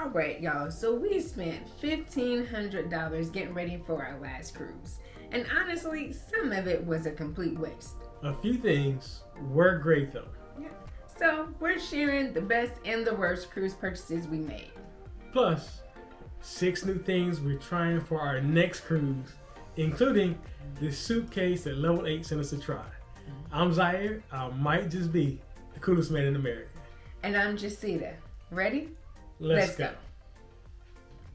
All right, y'all. So we spent $1,500 getting ready for our last cruise. And honestly, some of it was a complete waste. A few things were great though. Yeah. So we're sharing the best and the worst cruise purchases we made. Plus, 6 new things we're trying for our next cruise, including this suitcase that Level 8 sent us to try. I'm Zaire. I might just be the coolest man in America. And I'm Jacita. Ready? Let's go.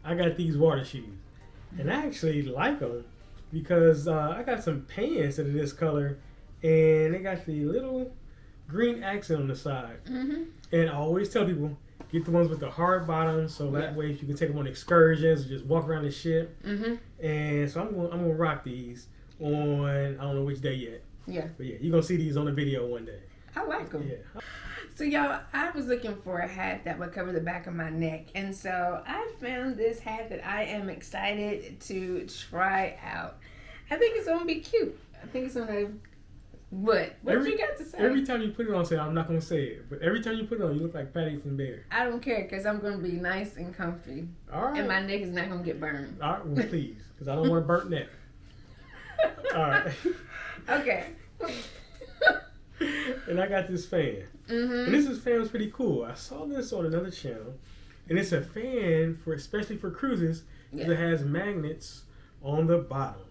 I got these water shoes, and I actually like them because I got some pants that are this color, and they got the little green accent on the side. Mm-hmm. And I always tell people, get the ones with the hard bottoms, so that way if you can take them on excursions or just walk around the ship. Mm-hmm. And so I'm gonna rock these on, I don't know which day yet. Yeah. But yeah, you're gonna see these on the video one day. I like them. Yeah. So y'all, I was looking for a hat that would cover the back of my neck, and so I found this hat that I am excited to try out. I think it's gonna be cute. I think it's gonna. What you got to say? Every time you put it on, say I'm not gonna say it, but every time you put it on, you look like Paddington Bear. I don't care because I'm gonna be nice and comfy. All right. And my neck is not gonna get burned. All right, well, please, because I don't want a burnt neck. All right. Okay. And I got this fan. Mm-hmm. And this fan was pretty cool. I saw this on another channel, and it's a fan for especially for cruises because it has magnets on the bottom,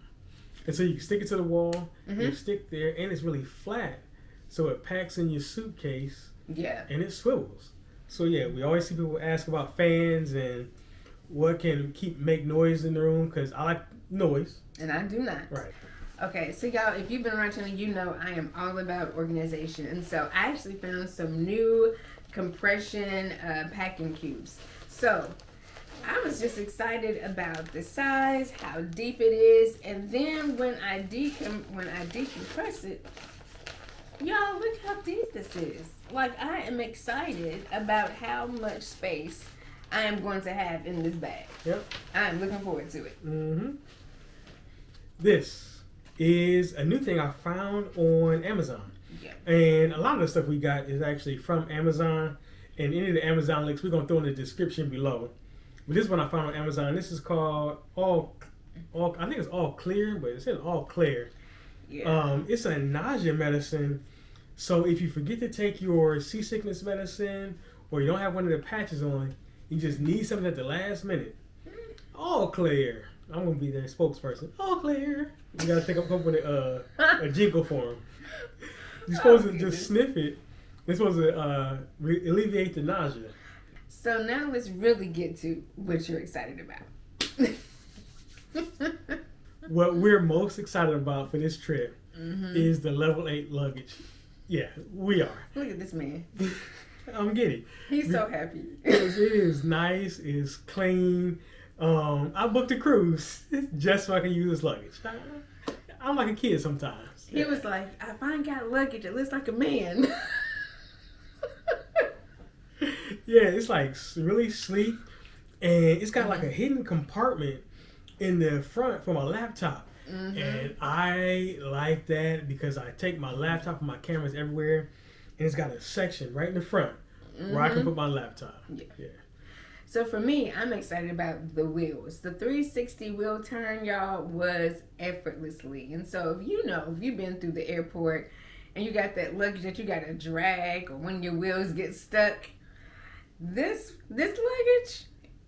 and so you can stick it to the wall. Mm-hmm. You stick there, and it's really flat, so it packs in your suitcase. Yeah. And it swivels. So yeah, we always see people ask about fans and what can make noise in the room because I like noise. And I do not. Right. Okay, so y'all, if you've been around channel, you know I am all about organization. And so I actually found some new compression packing cubes. So I was just excited about the size, how deep it is, and then when I decompress it, y'all, look how deep this is. Like, I am excited about how much space I am going to have in this bag. Yep. I'm looking forward to it. Mm-hmm. This is a new thing I found on Amazon. Yeah. And a lot of the stuff we got is actually from Amazon. And any of the Amazon links we're going to throw in the description below. But this one I found on Amazon. This is called I think it's All Clear, but it says All Clear. Yeah. It's a nausea medicine. So if you forget to take your seasickness medicine or you don't have one of the patches on, you just need something at the last minute. All Clear. I'm going to be their spokesperson. All clear. You got to think up with a jingle for them. You're supposed to just sniff it. It's supposed to alleviate the nausea. So now let's really get to what you're excited about. What we're most excited about for this trip is the Level 8 luggage. Yeah, we are. Look at this man. I'm getting. He's so happy. It is nice. It's clean. I booked a cruise just so I can use this luggage. I'm like a kid sometimes. He was like, if I ain't got luggage, it looks like a man. Yeah, it's like really sleek, and it's got like a hidden compartment in the front for my laptop. Mm-hmm. And I like that because I take my laptop and my cameras everywhere, and it's got a section right in the front where I can put my laptop. Yeah. So for me, I'm excited about the wheels. The 360 wheel turn, y'all, was effortlessly. And so if you've been through the airport and you got that luggage that you got to drag or when your wheels get stuck, this luggage,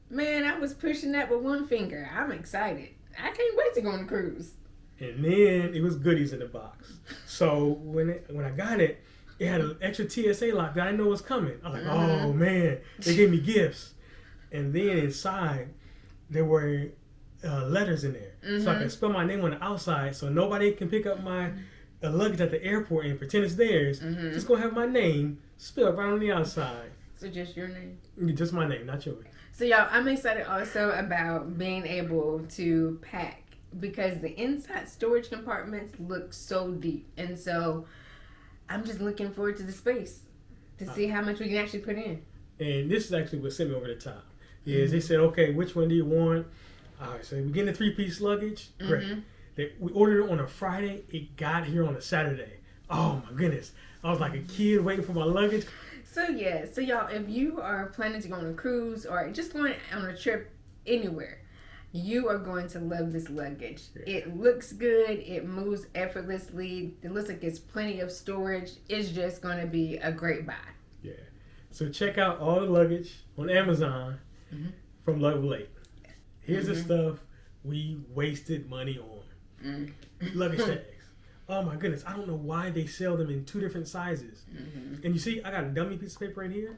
man, I was pushing that with one finger. I'm excited. I can't wait to go on a cruise. And then it was goodies in the box. So when I got it, it had an extra TSA lock that I didn't know was coming. I was like, oh man, they gave me gifts. And then inside, there were letters in there. So I can spell my name on the outside so nobody can pick up my luggage at the airport and pretend it's theirs. Just go have my name spelled right on the outside. So just your name? Just my name, not yours. So y'all, I'm excited also about being able to pack because the inside storage compartments look so deep. And so I'm just looking forward to the space to see how much we can actually put in. And this is actually what sent me over the top. Is they said, okay, which one do you want? All right, so we're getting a 3-piece luggage. Great. We ordered it on a Friday. It got here on a Saturday. Oh my goodness. I was like a kid waiting for my luggage. So y'all, if you are planning to go on a cruise or just going on a trip anywhere, you are going to love this luggage. Yeah. It looks good. It moves effortlessly. It looks like it's plenty of storage. It's just going to be a great buy. Yeah. So check out all the luggage on Amazon from Luggage. Here's the stuff we wasted money on. Luggage tags. Oh my goodness, I don't know why they sell them in 2 different sizes. And you see, I got a dummy piece of paper in here.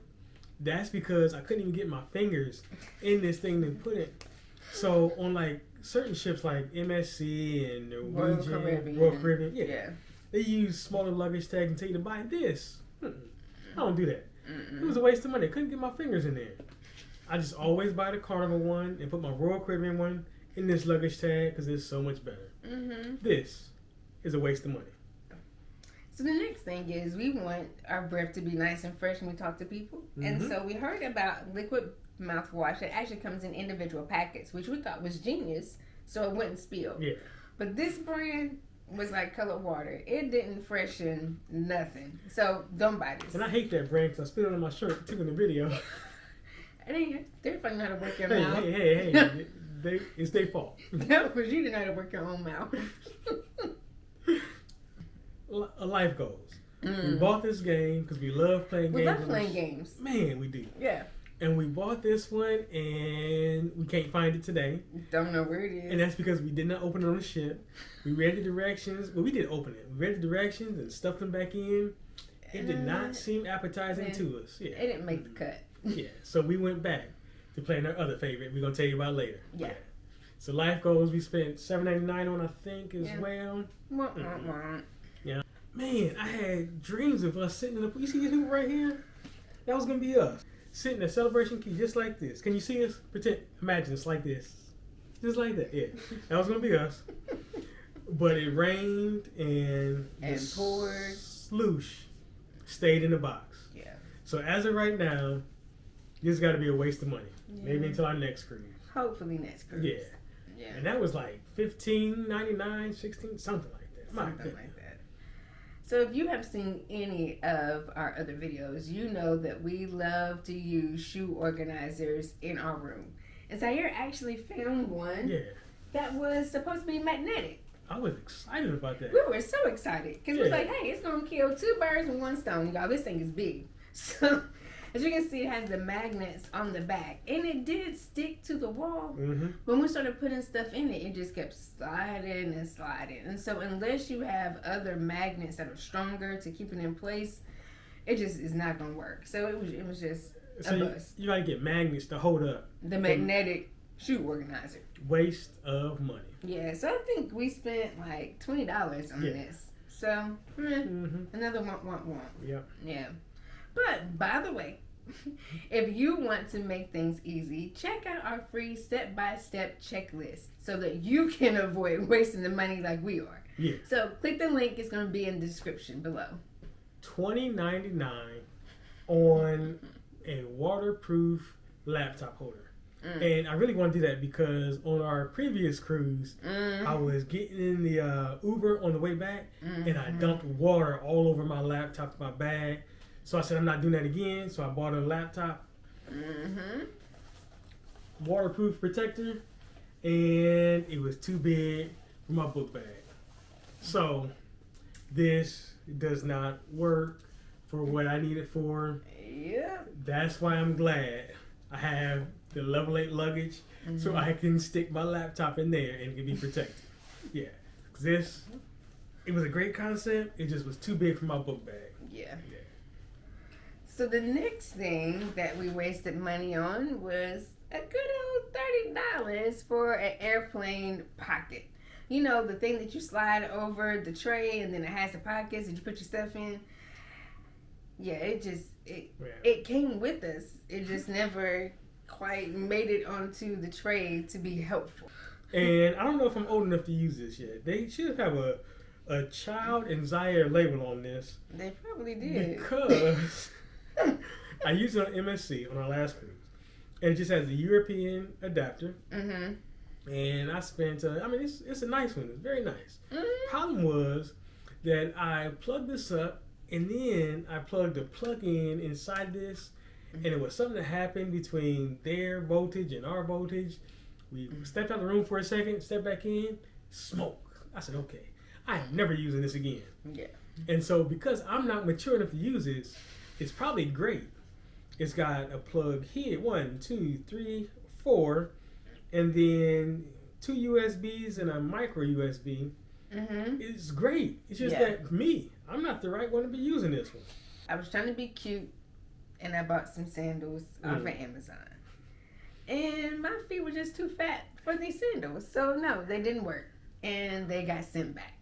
That's because I couldn't even get my fingers in this thing to put it. So on like certain ships like MSC and Norwegian, Royal Caribbean, they use smaller luggage tags and tell you to buy this. I don't do that. It was a waste of money. I couldn't get my fingers in there. I just always buy the Carnival one and put my Royal Caribbean one in this luggage tag because it's so much better. This is a waste of money. So the next thing is we want our breath to be nice and fresh when we talk to people. And so we heard about liquid mouthwash that actually comes in individual packets, which we thought was genius so it wouldn't spill. Yeah. But this brand was like colored water. It didn't freshen nothing. So don't buy this. And I hate that brand because I spilled it on my shirt too in the video. They're fucking know how to work your mouth. Hey. It's their fault. No, because you didn't know how to work your own mouth. Life goals. We bought this game because we love playing games. We love playing games. Man, we do. Yeah. And we bought this one and we can't find it today. Don't know where it is. And that's because we did not open it on the ship. We read the directions. Well, we did open it. We read the directions and stuffed them back in. It did not seem appetizing to us. Yeah. It didn't make the cut. Yeah. So we went back to playing our other favorite. We're going to tell you about later. Yeah. So life goals we spent $7.99 on, I think, as well. Yeah. Man, I had dreams of us sitting in the... You see these people right here? That was going to be us. Sitting at Celebration Key just like this. Can you see us? Imagine it's like this. Just like that, yeah. That was going to be us. But it rained and poured. Sloosh stayed in the box. Yeah. So as of right now, this got to be a waste of money. Yeah. Maybe until our next cruise. Hopefully next cruise. Yeah. And that was like $15.99, $16, something like that. Something like that. So if you have seen any of our other videos, you know that we love to use shoe organizers in our room. And Zaire actually found one that was supposed to be magnetic. I was excited about that. We were so excited because we was like, hey, it's going to kill 2 birds with 1 stone. Y'all, this thing is big. So as you can see, it has the magnets on the back. And it did stick to the wall. When we started putting stuff in it, it just kept sliding and sliding. And so unless you have other magnets that are stronger to keep it in place, it just is not going to work. So it was just a bust. You got to get magnets to hold up the magnetic shoe organizer. Waste of money. Yeah, so I think we spent like $20 on this. So, another want. Yep. Yeah. But, by the way, if you want to make things easy, check out our free step-by-step checklist so that you can avoid wasting the money like we are. Yeah. So, click the link. It's going to be in the description below. $20.99 on a waterproof laptop holder. And I really want to do that because on our previous cruise, I was getting in the Uber on the way back, and I dumped water all over my laptop, my bag. So I said, I'm not doing that again. So I bought a laptop, waterproof protector, and it was too big for my book bag. So this does not work for what I need it for. Yeah. That's why I'm glad I have the level 8 luggage so I can stick my laptop in there and it can be protected. Yeah. It was a great concept. It just was too big for my book bag. Yeah. So the next thing that we wasted money on was a good old $30 for an airplane pocket. You know, the thing that you slide over the tray and then it has the pockets that you put your stuff in. Yeah, it came with us. It just never quite made it onto the tray to be helpful. And I don't know if I'm old enough to use this yet. They should have a child and Zaire label on this. They probably did. Because I used it on MSC on our last cruise. And it just has a European adapter. And I spent, it's a nice one. It's very nice. Problem was that I plugged this up And then I plugged a plug-in inside this, and it was something that happened between their voltage and our voltage. We stepped out of the room for a second, stepped back in, smoke. I said, okay, I am never using this again. Yeah. And so because I'm not mature enough to use this, it's probably great. It's got a plug here, 1, 2, 3, 4, and then 2 USBs and a micro USB. It's great. It's just that me, I'm not the right one to be using this one. I was trying to be cute, and I bought some sandals off of Amazon. And my feet were just too fat for these sandals. So, no, they didn't work. And they got sent back.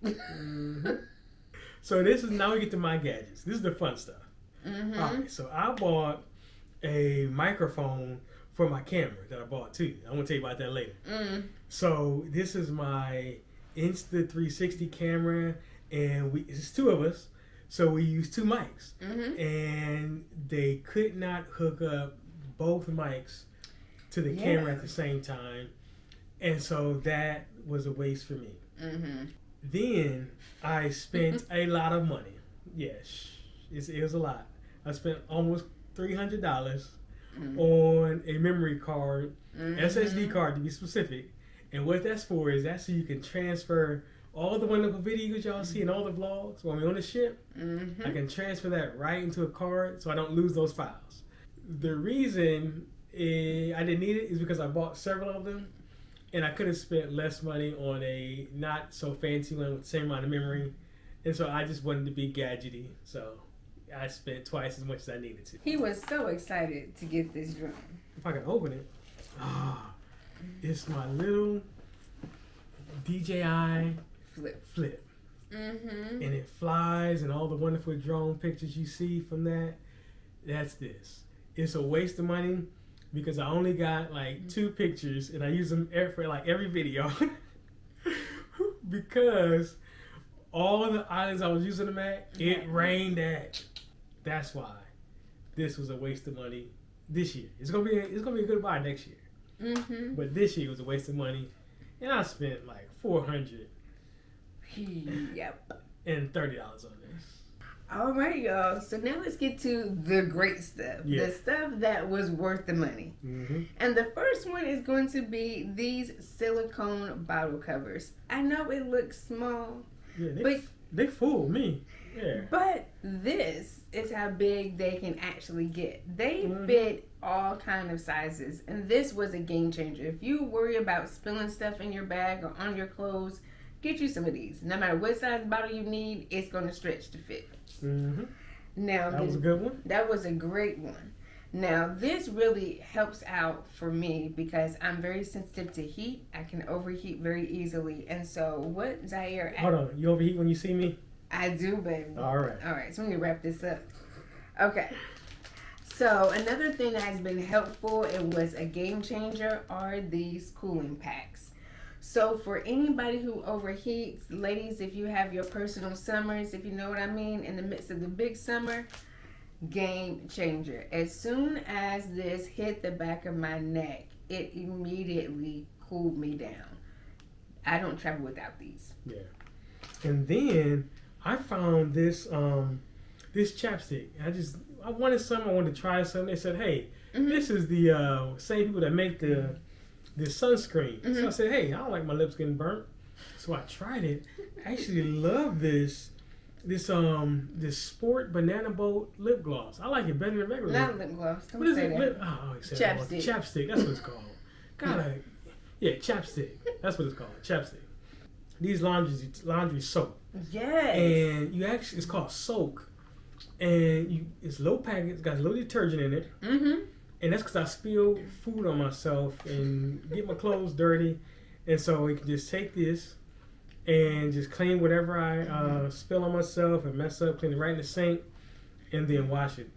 So now we get to my gadgets. This is the fun stuff. All right, so I bought a microphone for my camera that I bought too. I'm going to tell you about that later. So this is my Insta360 camera, and it's 2 of us. So we use 2 mics. And they could not hook up both mics to the camera at the same time, and so that was a waste for me. Then I spent a lot of money. Yes, it was a lot. I spent almost $300 on a memory card, SSD card to be specific. And what that's for is that's so you can transfer all the wonderful videos y'all see in all the vlogs when we're on the ship. I can transfer that right into a card so I don't lose those files. The reason I didn't need it is because I bought several of them, and I could have spent less money on a not so fancy one with the same amount of memory, and so I just wanted to be gadgety, so I spent twice as much as I needed to. He was so excited to get this drone. If I can open it, it's my little DJI Flip. And it flies, and all the wonderful drone pictures you see from that's this. It's a waste of money because I only got like 2 pictures, and I use them for like every video because all the islands I was using them at, it rained at. That's why this was a waste of money this year. It's gonna be a good buy next year. But this year was a waste of money, and I spent like $430 on this. All right, y'all. So now let's get to the great stuff. The stuff that was worth the money. And the first one is going to be these silicone bottle covers. I know it looks small, but they fool me. Yeah. But this is how big they can actually get. They fit all kind of sizes, and this was a game changer. If you worry about spilling stuff in your bag or on your clothes, get you some of these. No matter what size bottle you need, it's going to stretch to fit. Now that was a good one. That was a great one. Now this really helps out for me because I'm very sensitive to heat. I can overheat very easily, and so what Zaire? Hold on, you overheat when you see me? I do, baby. All right. So let me wrap this up. Okay. So another thing that has been helpful, it was a game changer, are these cooling packs. So for anybody who overheats, ladies, if you have your personal summers, if you know what I mean, in the midst of the big summer, game changer. As soon as this hit the back of my neck, it immediately cooled me down. I don't travel without these. Yeah. And then I found this this chapstick. I wanted some. I wanted to try some. They said, "Hey, this is the same people that make the sunscreen." So I said, "Hey, I don't like my lips getting burnt." So I tried it. I actually love this sport banana boat lip gloss. I like it better than regular. Not lip gloss. Don't what is say it? That. Chapstick. Chapstick. That's what it's called. Chapstick. That's what it's called. Chapstick. These laundry soap. Yes. And it's called Soak. And it's low package. It's got a little detergent in it. And that's because I spill food on myself and get my clothes dirty. And so you can just take this and just clean whatever I spill on myself and mess up, clean it right in the sink, and then wash it.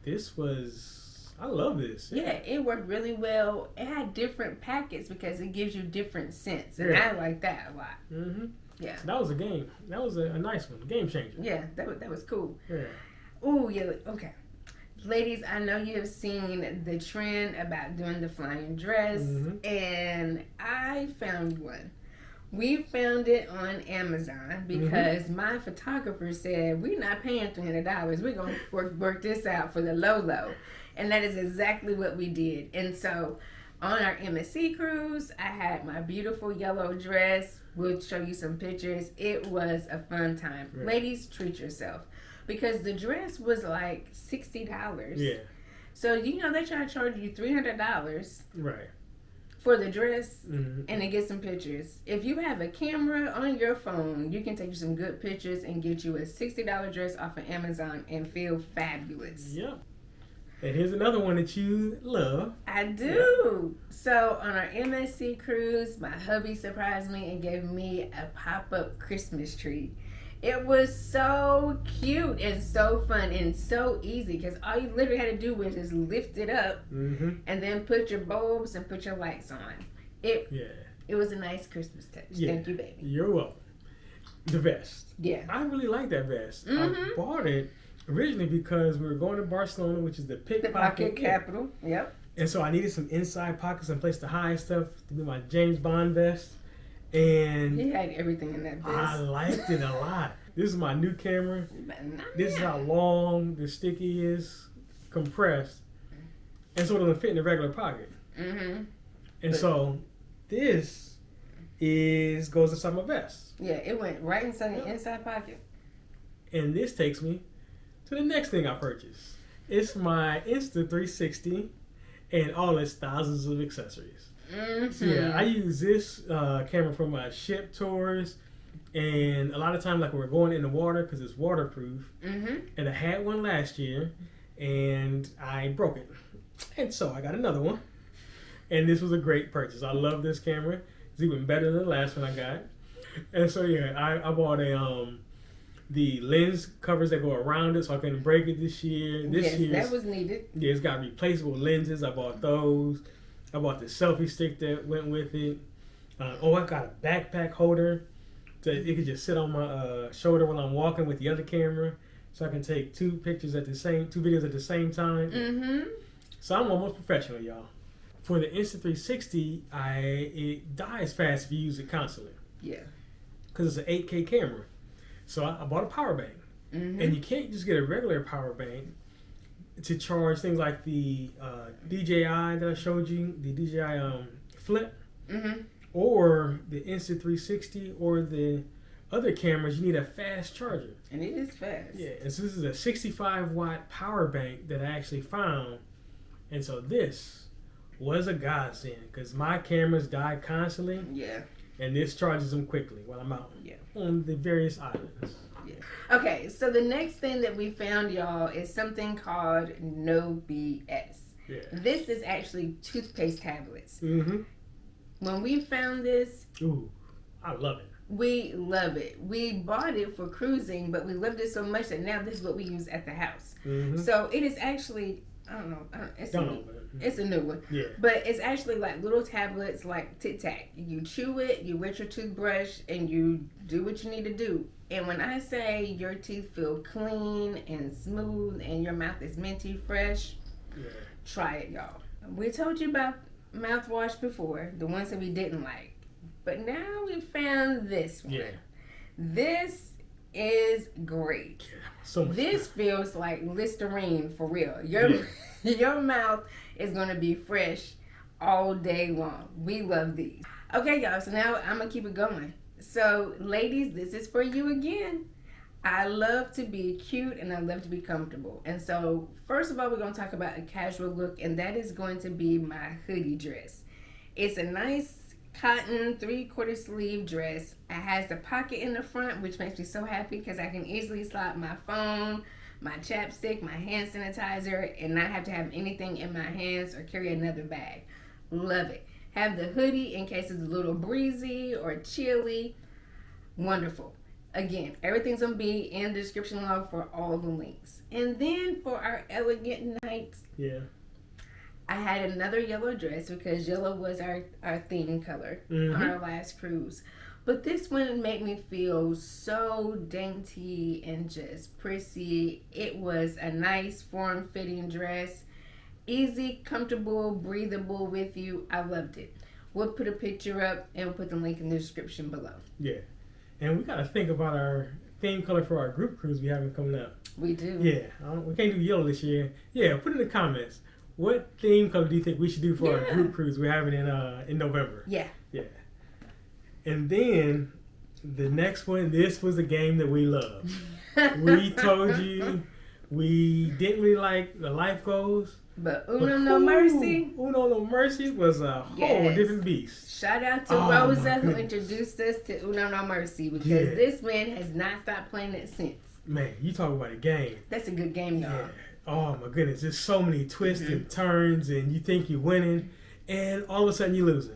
I love this. Yeah, it worked really well. It had different packets because it gives you different scents. And I like that a lot. Yeah. So that was a game. That was a nice one. Game changer. Yeah, that was cool. Yeah. Ooh, yeah, okay. Ladies, I know you have seen the trend about doing the flying dress, and I found one. We found it on Amazon because my photographer said, we're not paying $300. We're going to work this out for the low. And that is exactly what we did. And so on our MSC cruise, I had my beautiful yellow dress. We'll show you some pictures. It was a fun time. Right. Ladies, treat yourself. Because the dress was like $60. Yeah. So, they try to charge you $300. Right. For the dress and to get some pictures. If you have a camera on your phone, you can take some good pictures and get you a $60 dress off of Amazon and feel fabulous. Yep. And here's another one that you love. I do. Yep. So on our MSC cruise, my hubby surprised me and gave me a pop-up Christmas tree. It was so cute and so fun and so easy because all you literally had to do was just lift it up and then put your bulbs and put your lights on. It was a nice Christmas touch. Yeah. Thank you, baby. You're welcome. The vest. Yeah. I really like that vest. I bought it originally because we were going to Barcelona, which is the pickpocket capital. Yep. And so I needed some inside pockets and place to hide stuff to be my James Bond vest. And he had everything in that vest. I liked it a lot. This is my new camera. This is how long the sticky is, compressed, and so it doesn't fit in the regular pocket. And so this goes inside my vest. Yeah, it went right inside the inside pocket. And this takes me to the next thing I purchased. It's my Insta360 and all its thousands of accessories. So yeah, I use this camera for my ship tours, and a lot of times, like when we're going in the water, because it's waterproof. And I had one last year, and I broke it, and so I got another one. And this was a great purchase. I love this camera. It's even better than the last one I got. And so yeah, I bought the lens covers that go around it, so I couldn't break it this year. This year, that was needed. Yeah, it's got replaceable lenses. I bought those. I bought the selfie stick that went with it. I got a backpack holder so it could just sit on my shoulder while I'm walking with the other camera, so I can take two videos at the same time. So I'm almost professional, y'all. For the Insta360, it dies fast if you use it constantly. Yeah. Because it's an 8K camera. So I bought a power bank, and you can't just get a regular power bank to charge things like the DJI that I showed you, the DJI Flip, or the Insta360, or the other cameras. You need a fast charger. And it is fast. Yeah, and so this is a 65-watt power bank that I actually found. And so this was a godsend because my cameras die constantly. Yeah. And this charges them quickly while I'm out on the various islands. Yeah. Okay, so the next thing that we found, y'all, is something called No BS. Yeah. This is actually toothpaste tablets. When we found this, I love it. We love it. We bought it for cruising, but we loved it so much that now this is what we use at the house. So it is actually, it's a new one. Yeah. But it's actually like little tablets like Tic Tac. You chew it, you wet your toothbrush, and you do what you need to do. And when I say your teeth feel clean and smooth and your mouth is minty fresh, try it, y'all. We told you about mouthwash before, the ones that we didn't like. But now we found this one. Yeah. This is great. So this feels like Listerine for real. Your mouth is going to be fresh all day long. We love these. Okay, y'all, so now I'm going to keep it going. So, ladies, this is for you again. I love to be cute and I love to be comfortable. And so, first of all, we're going to talk about a casual look, and that is going to be my hoodie dress. It's a nice cotton 3/4 sleeve dress. It has the pocket in the front, which makes me so happy because I can easily slide my phone, my chapstick, my hand sanitizer, and not have to have anything in my hands or carry another bag. Love it. Have the hoodie in case it's a little breezy or chilly. Wonderful. Again, everything's going to be in the description below for all the links. And then for our elegant night, I had another yellow dress because yellow was our theme color on our last cruise. But this one made me feel so dainty and just prissy. It was a nice form-fitting dress. Easy, comfortable, breathable with you. I loved it. We'll put a picture up and we'll put the link in the description below. Yeah. And we got to think about our theme color for our group cruise we have coming up. We do. Yeah. We can't do yellow this year. Yeah, put in the comments. What theme color do you think we should do for our group cruise we're having in November? Yeah. Yeah. And then the next one, this was a game that we love. We told you we didn't really like the life goals. But Uno No Mercy. Uno No Mercy was a whole different beast. Shout out to Rosa who introduced us to Uno No Mercy because this man has not stopped playing it since. Man, you talk about a game. That's a good game, though. Yeah. Oh my goodness, there's so many twists and turns, and you think you're winning, and all of a sudden you're losing.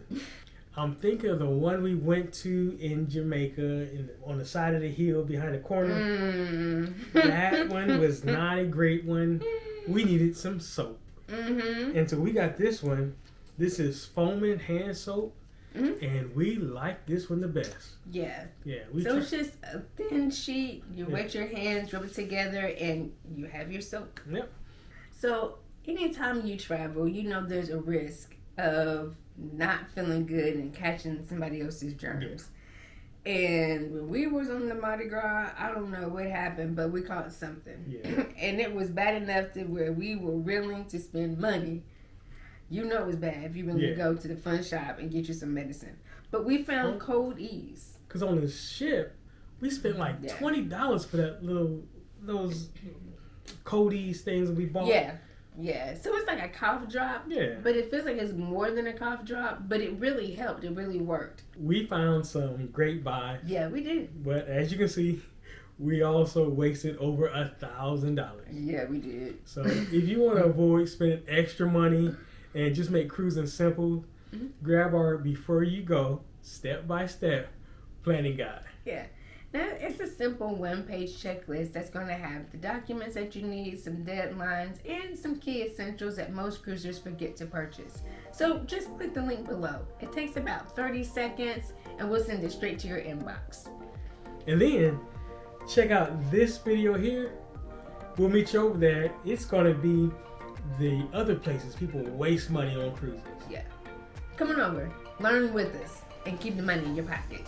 I'm thinking of the one we went to in Jamaica, on the side of the hill behind the corner. That one was not a great one. We needed some soap. And so we got this one. This is foaming hand soap. And we like this one the best. Yeah. Yeah. It's just a thin sheet. You wet your hands, rub it together, and you have your soap. Yep. So anytime you travel, you know there's a risk of not feeling good and catching somebody else's germs. Yeah. And when we was on the Mardi Gras, I don't know what happened, but we caught something. Yeah. And it was bad enough to where we were willing to spend money. You know it was bad if you really go to the fun shop and get you some medicine. But we found Cold Ease. Because on the ship, we spent like $20 for those Cold Ease things that we bought. Yeah. So it's like a cough drop. Yeah. But it feels like it's more than a cough drop. But it really helped. It really worked. We found some great buys. Yeah, we did. But as you can see, we also wasted over $1,000. Yeah, we did. So if you want to avoid spending extra money and just make cruising simple, grab our Before You Go step-by-step planning guide. Yeah. Now, it's a simple one-page checklist that's going to have the documents that you need, some deadlines, and some key essentials that most cruisers forget to purchase. So just click the link below. It takes about 30 seconds, and we'll send it straight to your inbox. And then, check out this video here. We'll meet you over there. It's going to be the other places people waste money on cruises. Yeah. Come on over, learn with us, and keep the money in your pocket.